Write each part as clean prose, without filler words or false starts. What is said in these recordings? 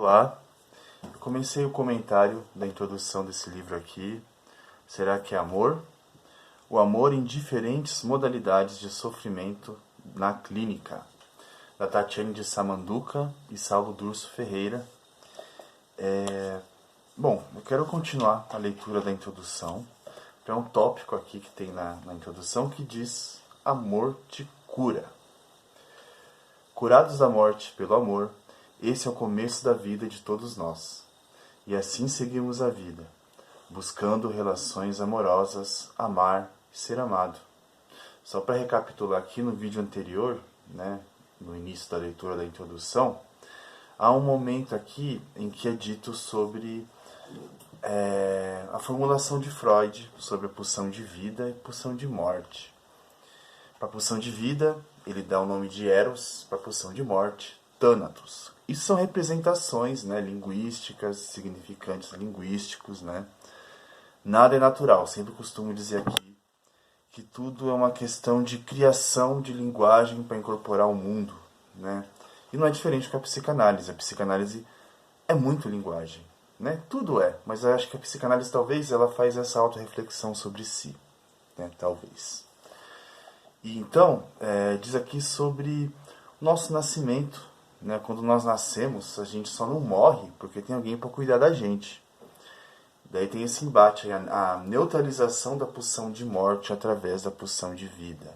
Olá, eu comecei o comentário da introdução desse livro aqui. Será que é amor? O amor em diferentes modalidades de sofrimento na clínica, da Tatiane de Samanduca e Saulo Durso Ferreira. Bom, eu quero continuar a leitura da introdução. É um tópico aqui que tem na introdução que diz: amor te cura. Curados da morte pelo amor, esse é o começo da vida de todos nós. E assim seguimos a vida, buscando relações amorosas, amar e ser amado. Só para recapitular aqui no vídeo anterior, no início da leitura da introdução, há um momento aqui em que é dito sobre a formulação de Freud sobre a pulsão de vida e pulsão de morte. Para a pulsão de vida, ele dá o nome de Eros, para a pulsão de morte, Thanatos. Isso são representações linguísticas, significantes linguísticos. Nada é natural, sempre costumo dizer aqui que tudo é uma questão de criação de linguagem para incorporar o mundo. E não é diferente com a psicanálise. A psicanálise é muito linguagem. Tudo é, mas eu acho que a psicanálise talvez ela faz essa autorreflexão sobre si. Talvez. E então, diz aqui sobre o nosso nascimento. Quando nós nascemos, a gente só não morre porque tem alguém para cuidar da gente. Daí tem esse embate, a neutralização da pulsão de morte através da pulsão de vida.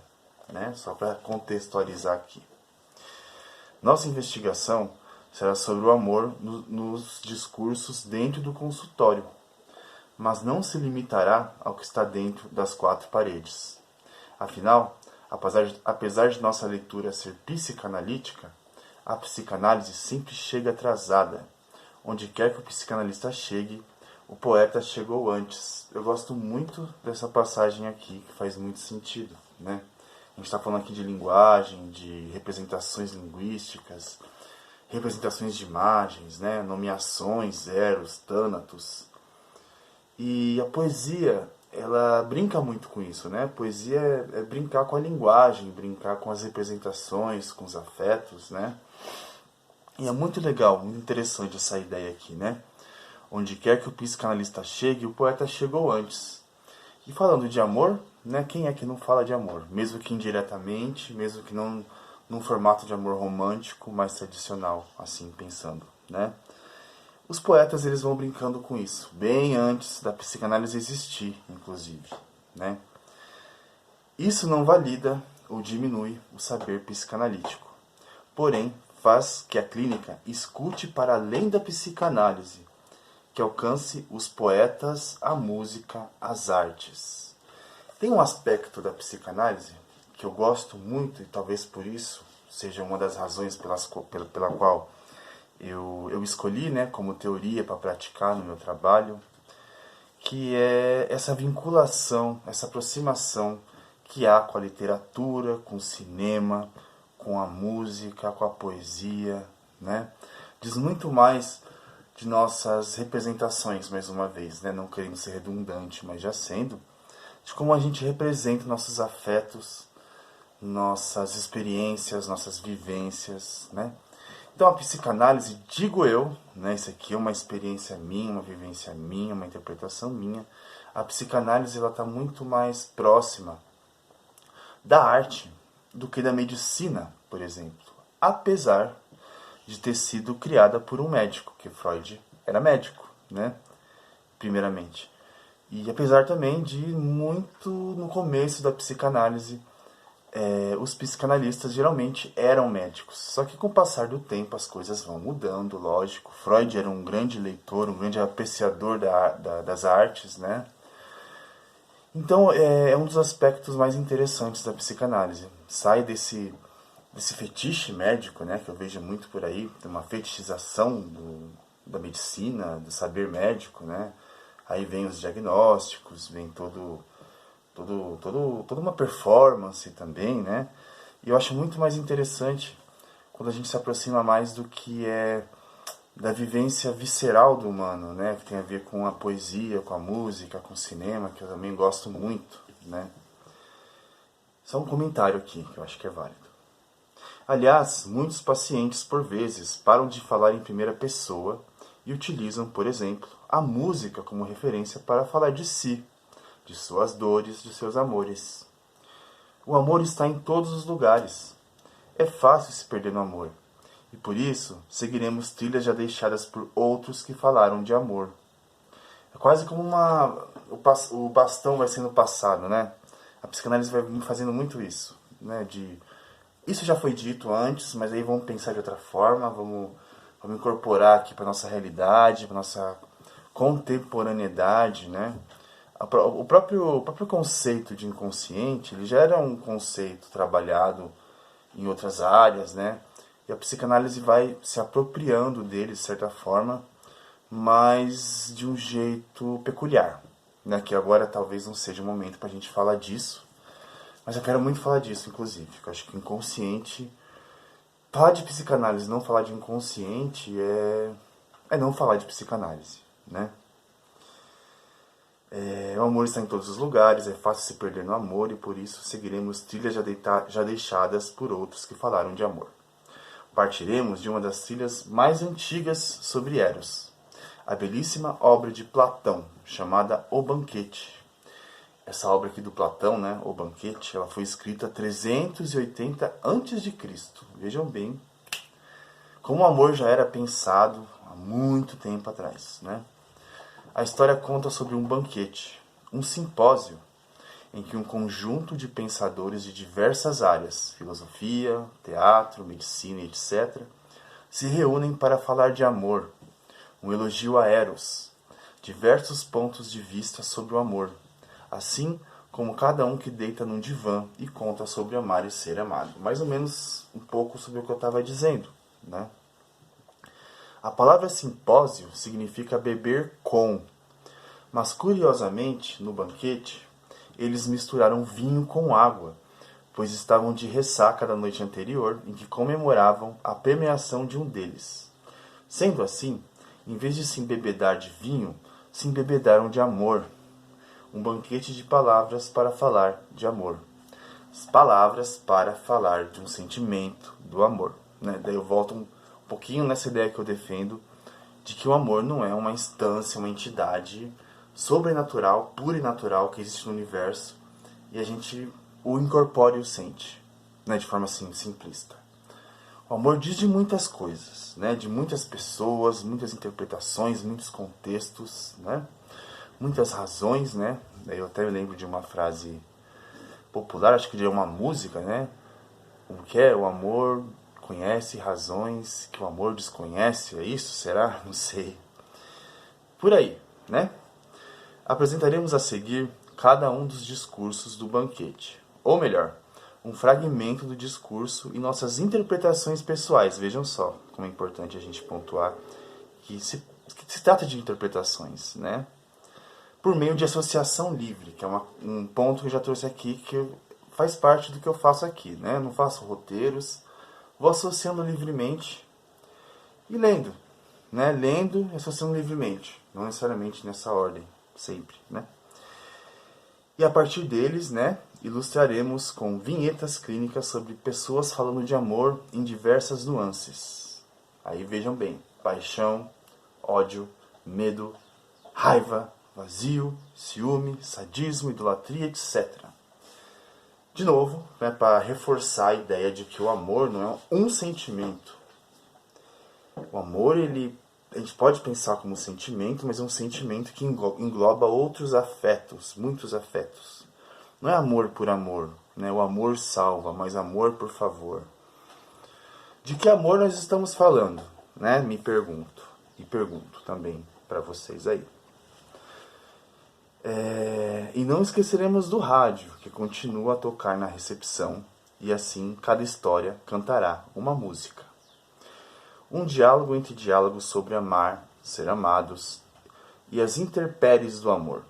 Só para contextualizar aqui. Nossa investigação será sobre o amor nos discursos dentro do consultório, mas não se limitará ao que está dentro das quatro paredes. Afinal, apesar de nossa leitura ser psicanalítica, a psicanálise sempre chega atrasada. Onde quer que o psicanalista chegue, o poeta chegou antes. Eu gosto muito dessa passagem aqui, que faz muito sentido. A gente está falando aqui de linguagem, de representações linguísticas, representações de imagens, nomeações, eros, thanatos. E a poesia, ela brinca muito com isso. A poesia é brincar com a linguagem, brincar com as representações, com os afetos. E é muito legal, muito interessante essa ideia aqui. Onde quer que o psicanalista chegue, o poeta chegou antes. E falando de amor, quem é que não fala de amor? Mesmo que indiretamente, mesmo que não num formato de amor romântico, mais tradicional, assim pensando. Os poetas eles vão brincando com isso, bem antes da psicanálise existir, inclusive. Isso não valida ou diminui o saber psicanalítico. Porém, faz que a clínica escute para além da psicanálise, que alcance os poetas, a música, as artes. Tem um aspecto da psicanálise que eu gosto muito, e talvez por isso seja uma das razões pela qual eu escolhi como teoria para praticar no meu trabalho, que é essa vinculação, essa aproximação que há com a literatura, com o cinema, com a música, com a poesia. Diz muito mais de nossas representações, mais uma vez, não querendo ser redundante, mas já sendo, de como a gente representa nossos afetos, nossas experiências, nossas vivências. Então a psicanálise, digo eu, isso aqui é uma experiência minha, uma vivência minha, uma interpretação minha, a psicanálise está muito mais próxima da arte do que da medicina, por exemplo, apesar de ter sido criada por um médico, que Freud era médico, primeiramente. E apesar também de muito no começo da psicanálise, os psicanalistas geralmente eram médicos. Só que com o passar do tempo as coisas vão mudando, lógico. Freud era um grande leitor, um grande apreciador das artes, Então é um dos aspectos mais interessantes da psicanálise. Sai desse fetiche médico, que eu vejo muito por aí, uma fetichização da medicina, do saber médico, Aí vem os diagnósticos, vem toda uma performance também, E eu acho muito mais interessante quando a gente se aproxima mais do que é da vivência visceral do humano, Que tem a ver com a poesia, com a música, com o cinema, que eu também gosto muito, Só um comentário aqui, que eu acho que é válido. Aliás, muitos pacientes, por vezes, param de falar em primeira pessoa e utilizam, por exemplo, a música como referência para falar de si, de suas dores, de seus amores. O amor está em todos os lugares. É fácil se perder no amor. E por isso, seguiremos trilhas já deixadas por outros que falaram de amor. É quase como o bastão vai sendo passado, né? A psicanálise vai fazendo muito isso, né? Isso já foi dito antes, mas aí vamos pensar de outra forma, vamos incorporar aqui para nossa realidade, para nossa contemporaneidade, né? O próprio conceito de inconsciente, ele já era um conceito trabalhado em outras áreas, né? E a psicanálise vai se apropriando dele, de certa forma, mas de um jeito peculiar, né? Que agora talvez não seja o momento para a gente falar disso, mas eu quero muito falar disso, inclusive. Eu acho que inconsciente... Falar de psicanálise, não falar de inconsciente, é não falar de psicanálise, né? O amor está em todos os lugares, é fácil se perder no amor e por isso seguiremos trilhas já deixadas por outros que falaram de amor. Partiremos de uma das trilhas mais antigas sobre Eros, a belíssima obra de Platão, chamada O Banquete. Essa obra aqui do Platão, né, O Banquete, ela foi escrita 380 a.C. Vejam bem como o amor já era pensado há muito tempo atrás, né? A história conta sobre um banquete, um simpósio, em que um conjunto de pensadores de diversas áreas, filosofia, teatro, medicina, etc., se reúnem para falar de amor, um elogio a Eros, diversos pontos de vista sobre o amor, assim como cada um que deita num divã e conta sobre amar e ser amado. Mais ou menos um pouco sobre o que eu estava dizendo, né? A palavra simpósio significa beber com, mas curiosamente, no banquete, eles misturaram vinho com água, pois estavam de ressaca da noite anterior em que comemoravam a premiação de um deles. Sendo assim, em vez de se embebedar de vinho, se embebedaram de amor. Um banquete de palavras para falar de amor. As palavras para falar de um sentimento do amor, né? Daí eu volto um pouquinho nessa ideia que eu defendo de que o amor não é uma instância, uma entidade sobrenatural, pura e natural que existe no universo e a gente o incorpora e o sente, né? De forma assim, simplista. O amor diz de muitas coisas, né? De muitas pessoas, muitas interpretações, muitos contextos, né? Muitas razões, né? Eu até me lembro de uma frase popular, acho que de uma música, né? O que é? O amor conhece razões que o amor desconhece, é isso? Será? Não sei. Por aí, né? Apresentaremos a seguir cada um dos discursos do banquete. Ou melhor, um fragmento do discurso e nossas interpretações pessoais. Vejam só como é importante a gente pontuar que se trata de interpretações, né? Por meio de associação livre, que é um ponto que eu já trouxe aqui, que faz parte do que eu faço aqui, né? Não faço roteiros, vou associando livremente e lendo, né? Lendo e associando livremente, não necessariamente nessa ordem, sempre, né? E a partir deles, né, ilustraremos com vinhetas clínicas sobre pessoas falando de amor em diversas nuances. Aí vejam bem, paixão, ódio, medo, raiva, vazio, ciúme, sadismo, idolatria, etc. De novo, né, para reforçar a ideia de que o amor não é um sentimento. O amor, a gente pode pensar como um sentimento, mas é um sentimento que engloba outros afetos, muitos afetos. Não é amor por amor, né? O amor salva, mas amor por favor. De que amor nós estamos falando, né? Me pergunto, e pergunto também para vocês aí. E não esqueceremos do rádio, que continua a tocar na recepção, e assim cada história cantará uma música. Um diálogo entre diálogos sobre amar, ser amados e as intempéries do amor,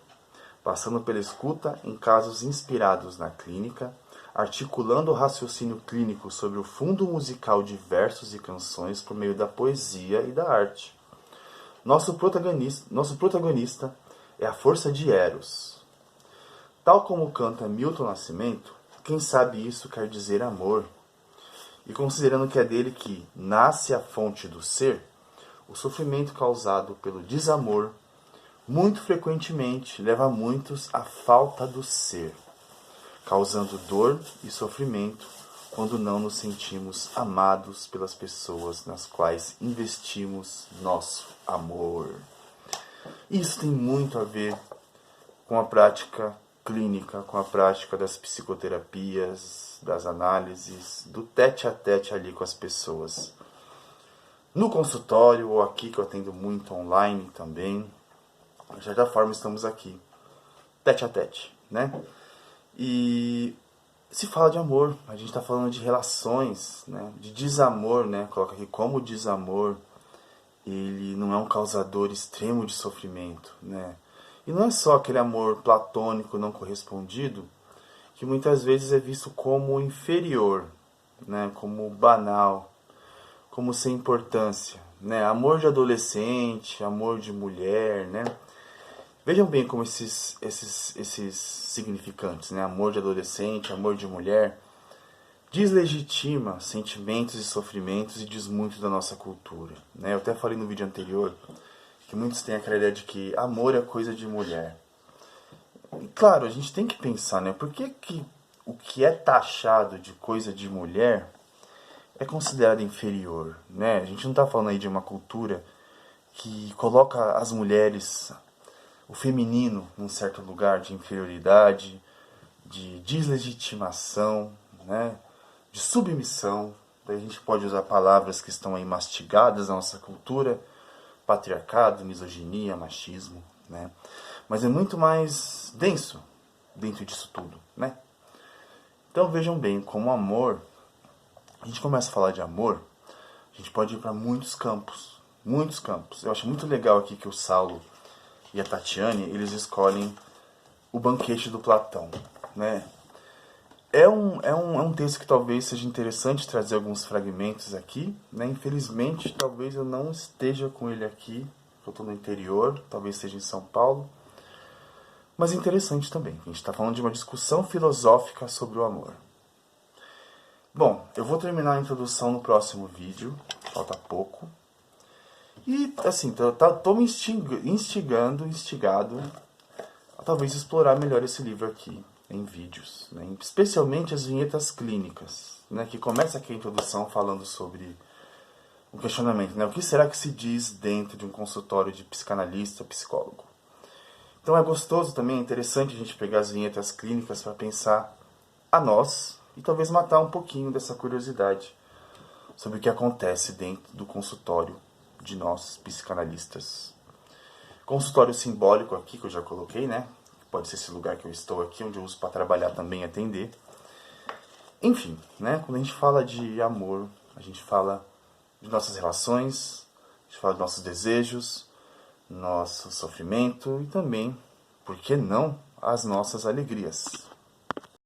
passando pela escuta em casos inspirados na clínica, articulando o raciocínio clínico sobre o fundo musical de versos e canções por meio da poesia e da arte. Nosso protagonista é a força de Eros. Tal como canta Milton Nascimento, quem sabe isso quer dizer amor. e considerando que é dele que nasce a fonte do ser, o sofrimento causado pelo desamor muito frequentemente leva muitos à falta do ser, causando dor e sofrimento quando não nos sentimos amados pelas pessoas nas quais investimos nosso amor. Isso tem muito a ver com a prática clínica, com a prática das psicoterapias, das análises, do tete-a-tete ali com as pessoas. No consultório ou aqui que eu atendo muito online também, de certa forma estamos aqui, tete-a-tete, né? E se fala de amor, a gente está falando de relações, né? De desamor, né? Coloca aqui como o desamor, ele não é um causador extremo de sofrimento, né? E não é só aquele amor platônico não correspondido, que muitas vezes é visto como inferior, né? Como banal, como sem importância, né? Amor de adolescente, amor de mulher, né? Vejam bem como esses significantes, né? Amor de adolescente, amor de mulher, deslegitima sentimentos e sofrimentos e diz muito da nossa cultura, né? Eu até falei no vídeo anterior que muitos têm aquela ideia de que amor é coisa de mulher. E claro, a gente tem que pensar, né? Por que o que é taxado de coisa de mulher é considerado inferior, né? A gente não está falando aí de uma cultura que coloca as mulheres, o feminino, num certo lugar de inferioridade, de deslegitimação, né? De submissão. Daí a gente pode usar palavras que estão aí mastigadas na nossa cultura, patriarcado, misoginia, machismo, né? Mas é muito mais denso dentro disso tudo, né? Então vejam bem, como amor, a gente começa a falar de amor, a gente pode ir para muitos campos, muitos campos. Eu acho muito legal aqui que o Saulo e a Tatiane, eles escolhem o banquete do Platão, né? É um texto que talvez seja interessante trazer alguns fragmentos aqui, né? Infelizmente, talvez eu não esteja com ele aqui, eu estou no interior, talvez seja em São Paulo, mas é interessante também. A gente está falando de uma discussão filosófica sobre o amor. Bom, eu vou terminar a introdução no próximo vídeo, falta pouco. E, assim, tô me instigado a talvez explorar melhor esse livro aqui, em vídeos, né? Especialmente as vinhetas clínicas, né? Que começa aqui a introdução falando sobre o questionamento, né? O que será que se diz dentro de um consultório de psicanalista, psicólogo? Então é gostoso também, é interessante a gente pegar as vinhetas clínicas para pensar a nós e talvez matar um pouquinho dessa curiosidade sobre o que acontece dentro do consultório de nós, psicanalistas. Consultório simbólico aqui, que eu já coloquei, né? Pode ser esse lugar que eu estou aqui, onde eu uso para trabalhar também, atender. Enfim, né? Quando a gente fala de amor, a gente fala de nossas relações, a gente fala de nossos desejos, nosso sofrimento e também, por que não, as nossas alegrias.